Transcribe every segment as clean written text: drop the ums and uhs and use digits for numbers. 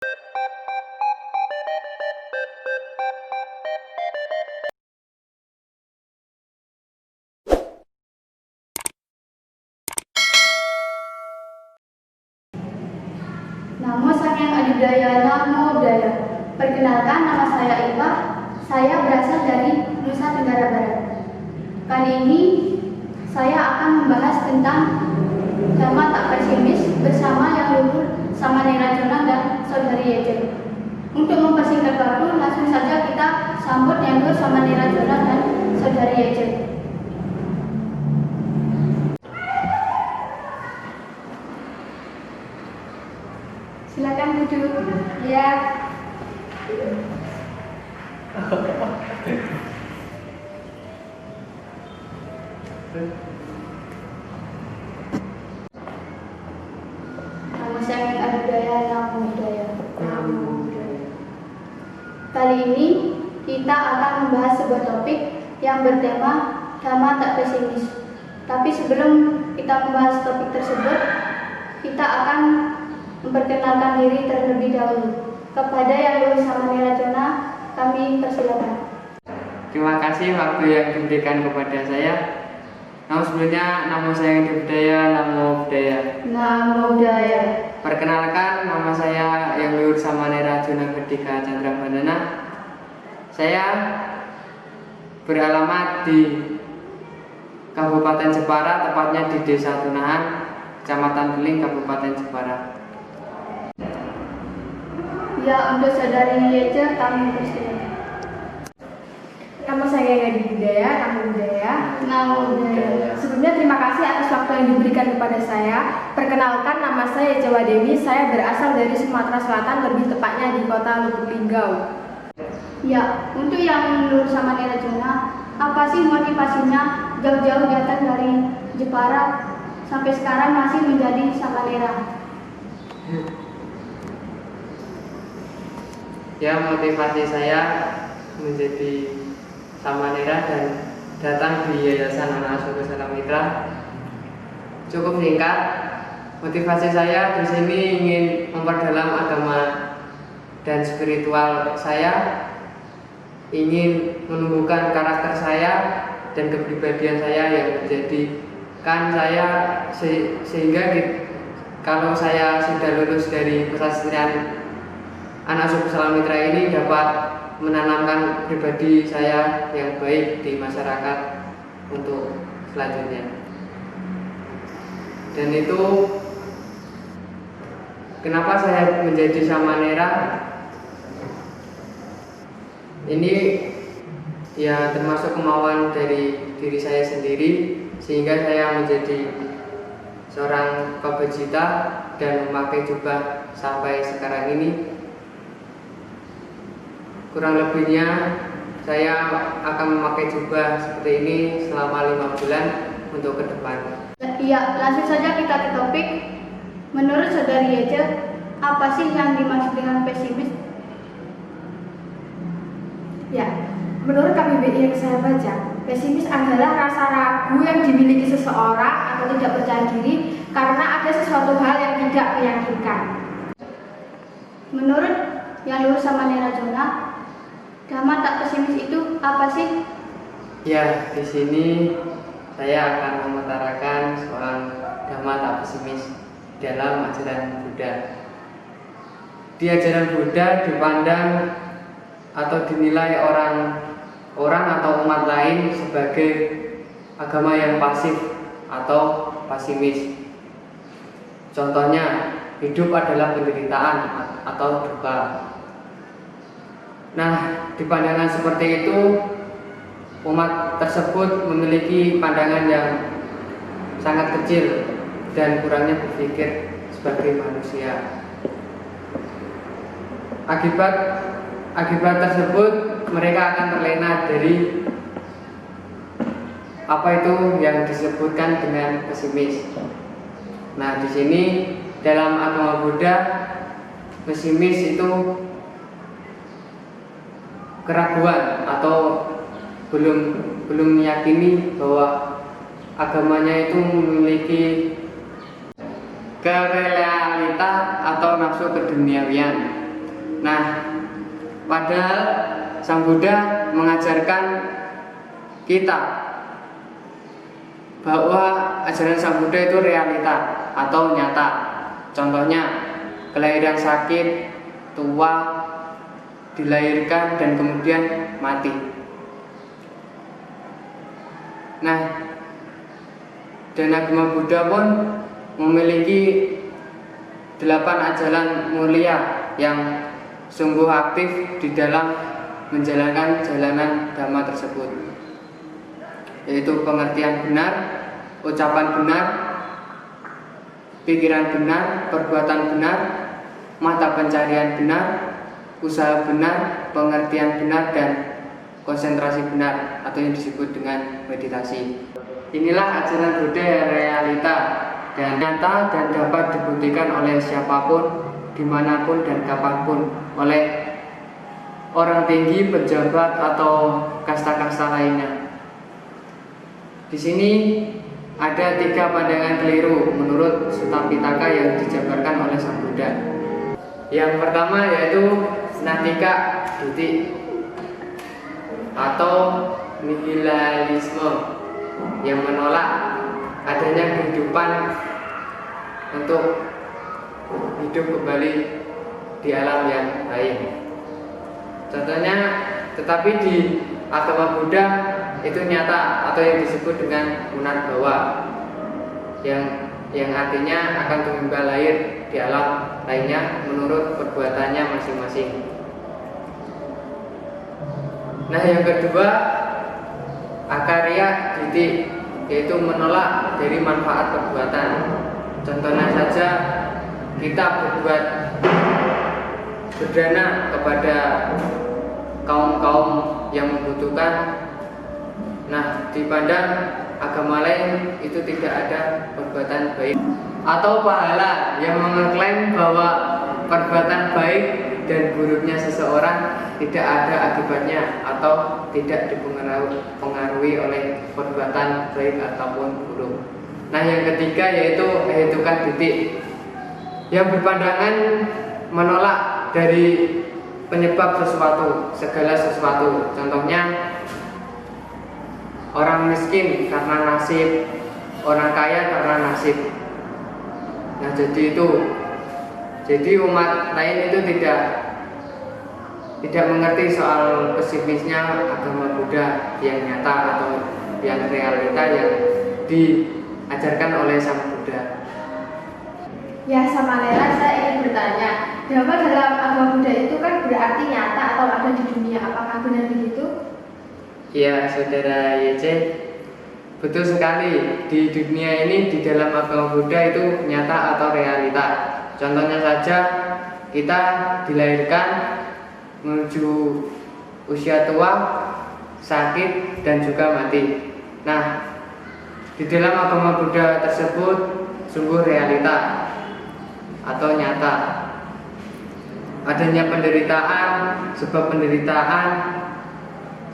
Namo Sang Adibudaya Namo Buddhaya. Perkenalkan, nama saya Iva. Saya berasal dari Nusa Tenggara Barat. Kali ini saya akan membahas tentang Dhamma tak pesimis bersama Yang Luhur Samanera Jona dan Saudari Yece. Untuk mempersingkat waktu, langsung saja kita sambut Yang Luhur Samanera Jona dan Saudari Yece. Silakan duduk. Ya. Namo Sang Adibudaya Namo Buddhaya. Kali ini kita akan membahas sebuah topik yang bertema Dhamma tak pesimis. Tapi sebelum kita membahas topik tersebut, kita akan memperkenalkan diri terlebih dahulu. Kepada Yang Luhur Samanera Jona, kami persilakan. Terima kasih waktu yang diberikan kepada saya. Sebelumnya, nama saya Adibudaya Namo Buddhaya. Namo Buddhaya. Perkenalkan, nama saya Yang Luhur Samanera Jona Gerdika Candrabandana. Saya beralamat di Kabupaten Jepara, tepatnya di Desa Tunahan, Kecamatan Beling, Kabupaten Jepara. Ya, untuk Saudari Yece kami persilakan. Nama saya Adibudaya Namo Buddhaya. Namo Buddhaya. Sebelumnya terima kasih atas waktu yang diberikan kepada saya. Perkenalkan, nama saya Yece Wademi. Saya berasal dari Sumatera Selatan, lebih tepatnya di kota Lubuk Linggau. Ya, untuk Yang Luhur Samanera Jona, apa sih motivasinya jauh-jauh datang dari Jepara sampai sekarang masih menjadi Samanera? Ya, motivasi saya menjadi Samanera dan datang di Yayasan Anak Asuh Kusala Mitra cukup singkat. Motivasi saya di sini ingin memperdalam agama dan spiritual saya, ingin menumbuhkan karakter saya dan kepribadian saya yang menjadikan saya sehingga kalau saya sudah lulus dari pesastrian Anak Asuh Kusala Mitra ini dapat menanamkan pribadi saya yang baik di masyarakat untuk selanjutnya. Dan itu kenapa saya menjadi Samanera. Ini ya termasuk kemauan dari diri saya sendiri, sehingga saya menjadi seorang pabajita dan memakai jubah sampai sekarang ini. Kurang lebihnya saya akan memakai jubah seperti ini selama 5 bulan untuk ke depan. Ya, langsung saja kita ke topik. Menurut Saudari Yece, apa sih yang dimaksud dengan pesimis? Ya, menurut KBBI yang saya baca, pesimis adalah rasa ragu yang dimiliki seseorang atau tidak percaya diri karena ada sesuatu hal yang tidak meyakinkan. Menurut Yang Luhur Samanera Jona, Dhamma tak pesimis itu apa sih? Ya, di sini saya akan mengutarakan soal Dhamma tak pesimis dalam ajaran Buddha. Di ajaran Buddha dipandang atau dinilai orang atau umat lain sebagai agama yang pasif atau pesimis. Contohnya, hidup adalah penderitaan atau duka. Nah, di pandangan seperti itu, umat tersebut memiliki pandangan yang sangat kecil dan kurangnya berpikir sebagai manusia. Akibat tersebut, mereka akan terlena dari apa itu yang disebutkan dengan pesimis. Nah, di sini dalam agama Buddha, pesimis itu keraguan atau belum meyakini bahwa agamanya itu memiliki kerealita atau nafsu keduniawian. Nah, padahal Sang Buddha mengajarkan kita bahwa ajaran Sang Buddha itu realita atau nyata. Contohnya, kelahiran sakit, tua, dilahirkan, dan kemudian mati. Nah, dan agama Buddha pun memiliki 8 ajaran mulia yang sungguh aktif di dalam menjalankan jalanan dhamma tersebut, yaitu pengertian benar, ucapan benar, pikiran benar, perbuatan benar, mata pencarian benar, usaha benar, pengertian benar, dan konsentrasi benar atau yang disebut dengan meditasi. Inilah ajaran Buddha yang realita dan nyata dan dapat dibuktikan oleh siapapun, dimanapun dan kapanpun, oleh orang tinggi, pejabat, atau kasta-kasta lainnya. Di sini ada 3 pandangan keliru menurut Sutta Pitaka yang dijabarkan oleh Sang Buddha. Yang pertama yaitu Nattika Ditthi atau nihilisme, yang menolak adanya kehidupan untuk hidup kembali di alam yang lain. Contohnya, tetapi di agama Buddha itu nyata atau yang disebut dengan punarbhawa, yang artinya akan kembali lahir di alam lainnya menurut perbuatannya masing-masing. Nah, yang kedua, Akarya Ditthi, yaitu menolak dari manfaat perbuatan. Contohnya saja, kita berbuat berdana kepada kaum-kaum yang membutuhkan. Nah, dipandang agama lain itu tidak ada perbuatan baik. Atau pahala yang mengklaim bahwa perbuatan baik dan buruknya seseorang tidak ada akibatnya atau tidak dipengaruhi oleh perbuatan baik ataupun buruk. Nah, yang ketiga yaitu Hetuka Ditthi, yang berpandangan menolak dari penyebab sesuatu, segala sesuatu. Contohnya, orang miskin karena nasib, orang kaya karena nasib. Nah, jadi umat lain itu tidak mengerti soal pesimisnya agama Buddha yang nyata atau yang realita yang diajarkan oleh Sang Buddha. Ya, sama Lela, saya ingin bertanya, dhamma dalam agama Buddha itu kan berarti nyata atau ada di dunia, apakah benar begitu? Ya, saudara Yece, betul sekali. Di dunia ini, di dalam agama Buddha itu nyata atau realita. Contohnya saja, kita dilahirkan menuju usia tua, sakit, dan juga mati. Nah, di dalam agama Buddha tersebut sungguh realita atau nyata. Adanya penderitaan, sebab penderitaan,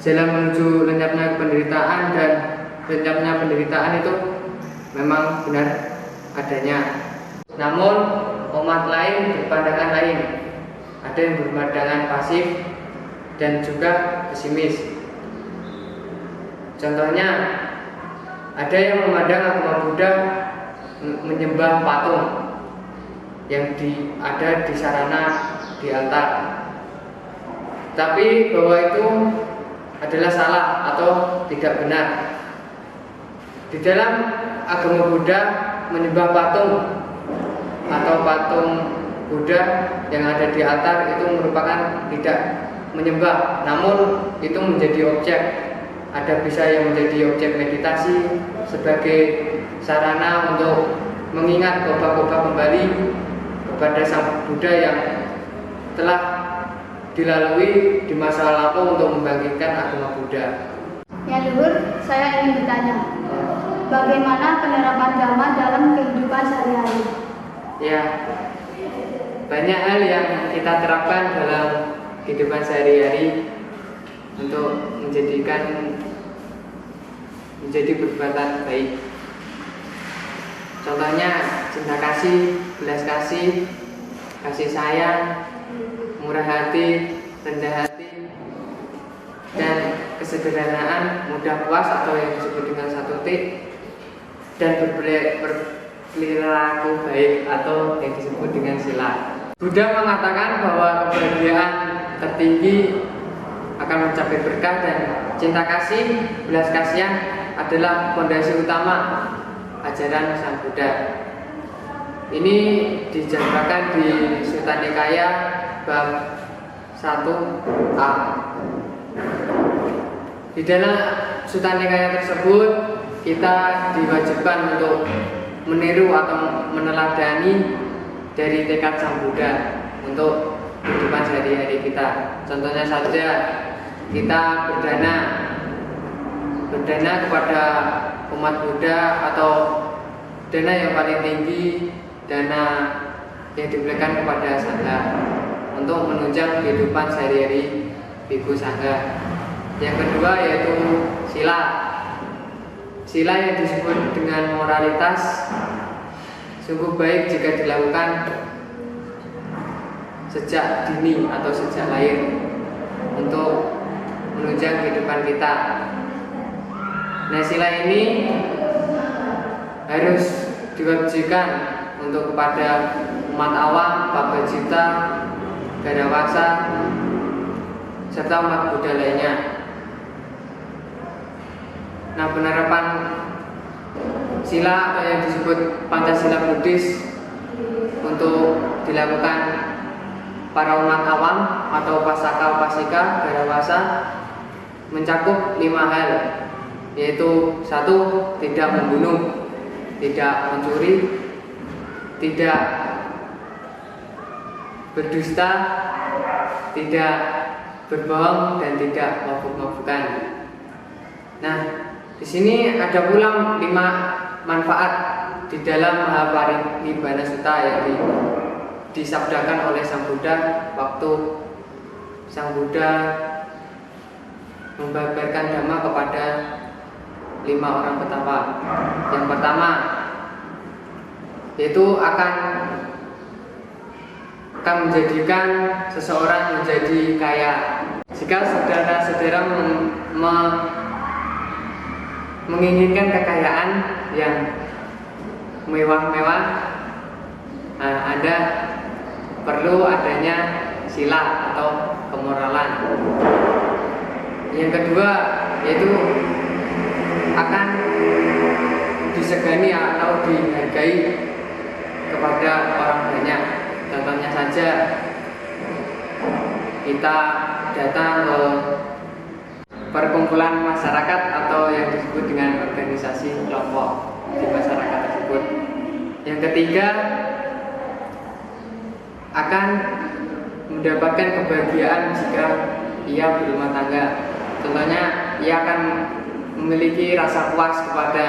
jalan menuju lenyapnya penderitaan, dan lenyapnya penderitaan itu memang benar adanya. Namun umat lain berpandangan lain. Ada yang berpandangan pasif dan juga pesimis. Contohnya, ada yang memandang agama Buddha menyembah patung yang ada di sarana di altar, tapi bahwa itu adalah salah atau tidak benar. Di dalam agama Buddha, menyembah patung atau patung Buddha yang ada di altar itu merupakan tidak menyembah, namun itu menjadi objek. Ada bisa yang menjadi objek meditasi sebagai sarana untuk mengingat koba-koba kembali kepada Sang Buddha yang telah dilalui di masa lalu untuk membangkitkan agama Buddha. Ya Luhur, saya ingin bertanya, bagaimana penerapan dhamma dalam kehidupan sehari-hari? Ya, banyak hal yang kita terapkan dalam kehidupan sehari-hari untuk menjadi perbuatan baik. Contohnya cinta kasih, belas kasih, kasih sayang, murah hati, rendah hati, dan kesederhanaan, mudah puas atau yang disebut dengan 1T, dan berperilaku baik atau yang disebut dengan sila. Buddha mengatakan bahwa kebahagiaan tertinggi akan mencapai berkah, dan cinta kasih, belas kasihan adalah fondasi utama ajaran Sang Buddha. Ini dijabarkan di Sutta Nikaya bab 1a. Di dalam Sutta Nikaya tersebut kita diwajibkan untuk meniru atau meneladani dari tekad Sang Buddha untuk kehidupan sehari-hari kita. Contohnya saja, kita berdana kepada umat Buddha, atau dana yang paling tinggi, dana yang diberikan kepada sangha untuk menunjang kehidupan sehari-hari bhikkhu sangha. Yang kedua yaitu sila. Sila yang disebut dengan moralitas sungguh baik jika dilakukan sejak dini atau sejak lahir untuk menunjang kehidupan kita. Nah, sila ini harus diwajibkan untuk kepada umat awam, Pabajita, Garawasa, serta umat Buddha lainnya. Nah, penerapan sila atau yang disebut Pancasila Buddhis untuk dilakukan para umat awam atau pasaka upasika Garawasa mencakup 5 hal, yaitu 1. Tidak membunuh, tidak mencuri, tidak berdusta, tidak berbohong, dan tidak mabuk-mabukan. Nah, di sini ada pula 5 manfaat di dalam Mahaparinibbana Sutta yang disabdakan oleh Sang Buddha waktu Sang Buddha membabarkan dhamma kepada 5 orang petapa. Yang pertama yaitu akan menjadikan seseorang menjadi kaya. Jika saudara-saudara menginginkan kekayaan yang mewah-mewah, Anda perlu adanya sila atau kemoralan. Yang kedua yaitu akan disegani atau dihargai kepada orang banyak. Contohnya saja, kita datang ke perkumpulan masyarakat atau yang disebut dengan organisasi kelompok di masyarakat tersebut. Yang ketiga, akan mendapatkan kebahagiaan jika ia berumah tangga. Contohnya, ia akan memiliki rasa puas kepada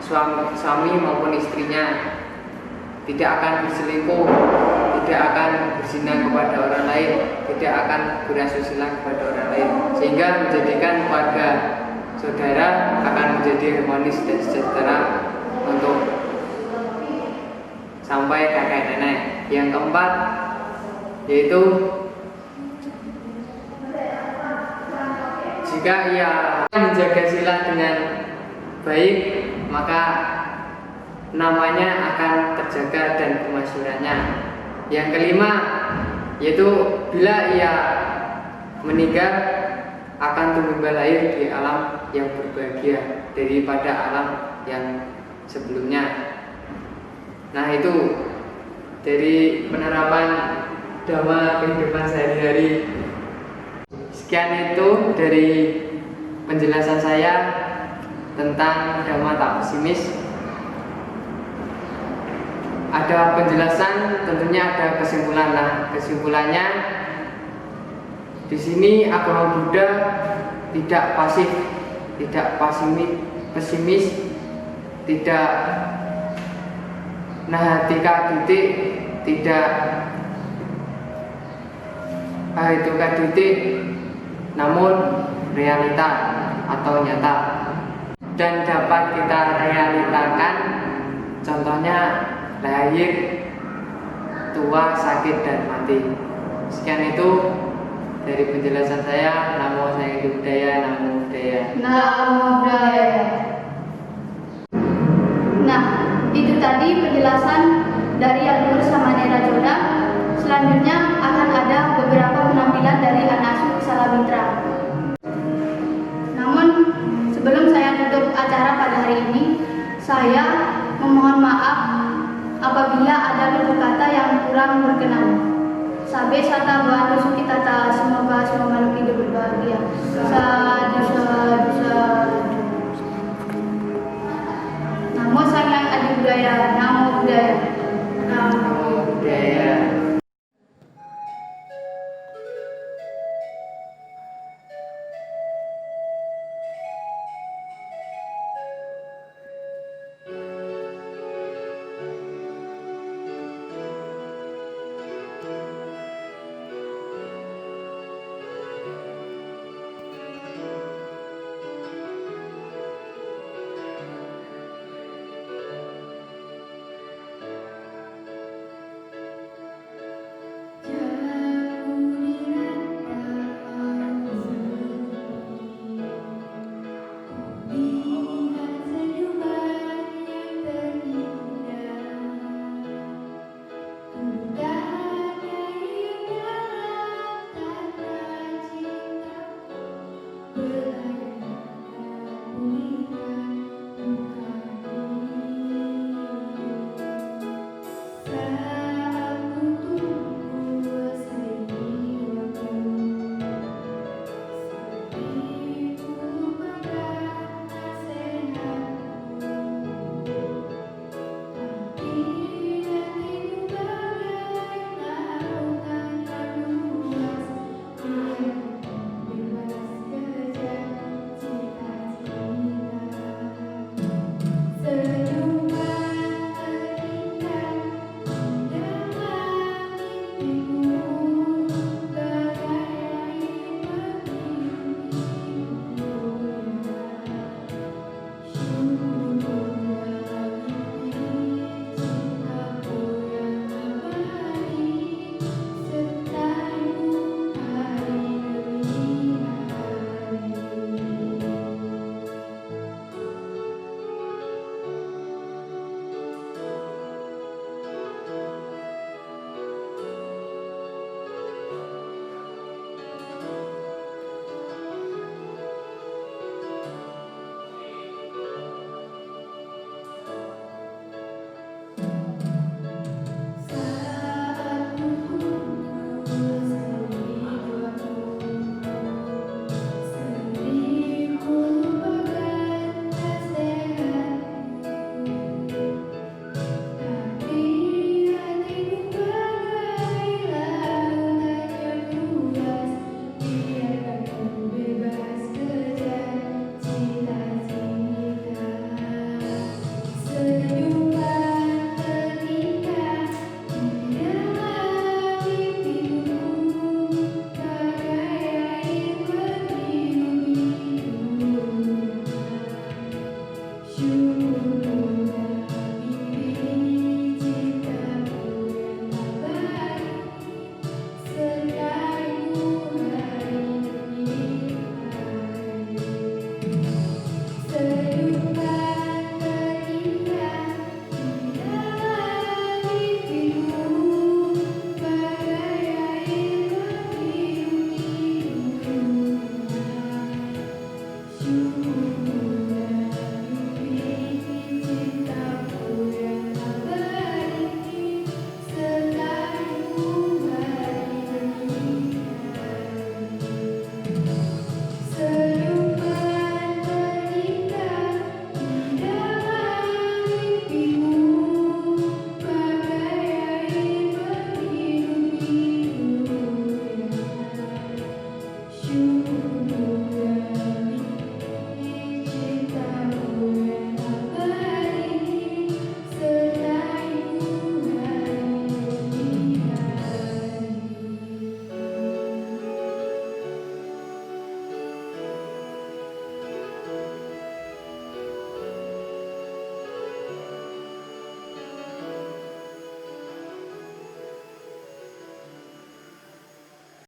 suami maupun istrinya, tidak akan berselingkuh, tidak akan berzina kepada orang lain, tidak akan berasusila kepada orang lain, sehingga menjadikan keluarga saudara akan menjadi harmonis dan sejahtera untuk sampai kakek nenek. Yang keempat yaitu jika ia menjaga sila dengan baik, maka namanya akan terjaga dan kemasyhurannya. Yang kelima yaitu bila ia meninggal akan tumbuh lahir di alam yang berbahagia daripada alam yang sebelumnya. Nah, itu dari penerapan dhamma kehidupan sehari-hari. Sekian itu dari penjelasan saya tentang dhamma tak pesimis. Ada penjelasan, tentunya ada kesimpulan. Nah, kesimpulannya di sini agama Buddha tidak pasif, tidak pesimis, tidak titik, tidak titik, namun realita atau nyata, dan dapat kita realitakan. Contohnya lahir, tua, sakit, dan mati. Sekian itu dari penjelasan saya. Namo Sang Hyang Budaya, Namo Buddhaya. Namo Buddhaya. Nah, itu tadi penjelasan dari Yang Lurus Samanera Joda. Selanjutnya akan ada beberapa penampilan dari anak asuh Kusala Mitra. Namun sebelum saya tutup acara pada hari ini, saya memohon maaf apabila ada tutur kata yang kurang berkenan. Sabe sata batu suki tata, semoga semua makhluk hidup berbahagia. Sadu sadu sadu. Namo Sang Hyang Adi Budaya, Namo Buddhaya.